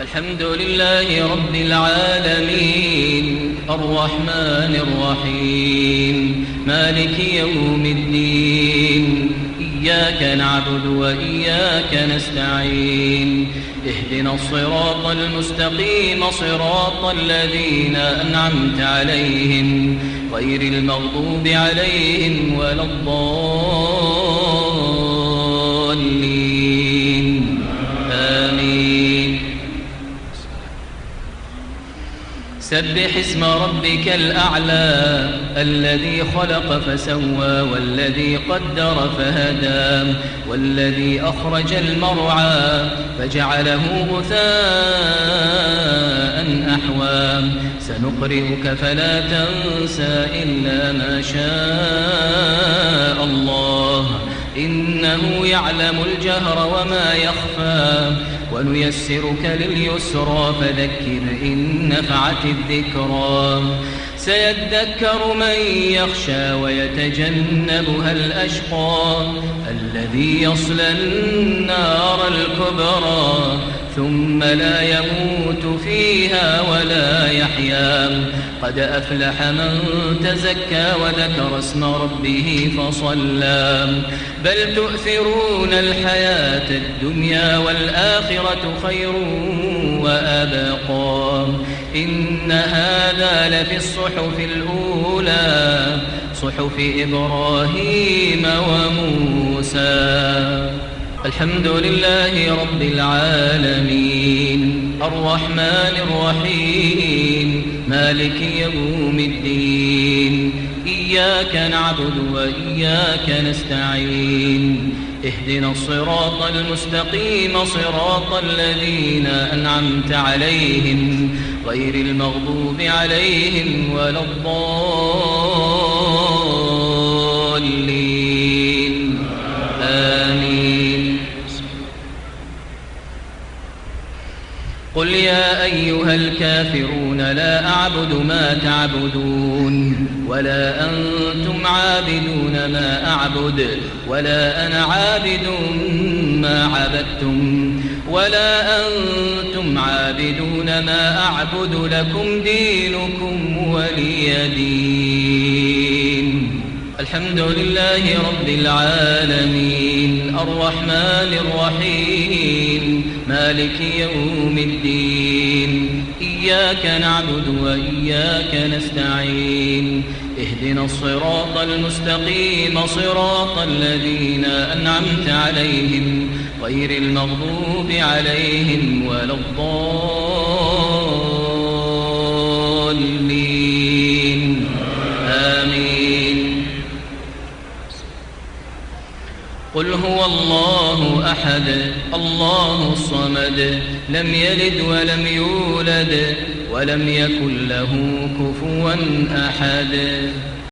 الحمد لله رب العالمين الرحمن الرحيم مالك يوم الدين إياك نعبد وإياك نستعين اهدنا الصراط المستقيم صراط الذين أنعمت عليهم غير المغضوب عليهم ولا الضالين آمين. سبح اسم ربك الأعلى الذي خلق فسوى والذي قدر فهدى والذي أخرج المرعى فجعله غثاء أحوى سنقرئك فلا تنسى إلا ما شاء الله إنه يعلم الجهر وما يخفى ونيسرك لليسرى فذكر إن نفعت الذكرى سيذكر من يخشى ويتجنبها الأشقى الذي يصلى النار الكبرى ثم لا يموت فيها ولا يحيا قد أفلح من تزكى وذكر اسم ربه فصلى بل تؤثرون الحياة الدنيا والآخرة خير وأبقى إن هذا لفي الصحف الأولى صحف إبراهيم وموسى. الحمد لله رب العالمين الرحمن الرحيم مالك يوم الدين إياك نعبد وإياك نستعين اهدنا الصراط المستقيم صراط الذين أنعمت عليهم غير المغضوب عليهم ولا الضالين آمين. قل يا أيها الكافرون لا أعبد ما تعبدون ولا أنتم عابدون ما أعبد ولا أنا عابد ما عبدتم ولا أنتم عابدون ما أعبد لكم دينكم ولي دين. الحمد لله رب العالمين الرحمن الرحيم مالك يوم الدين إياك نعبد وإياك نستعين اهدنا الصراط المستقيم صراط الذين أنعمت عليهم غير المغضوب عليهم ولا الضالين آمين. قل هو الله أحد الله الصمد لم يلد ولم يولد ولم يكن له كفوا أحد.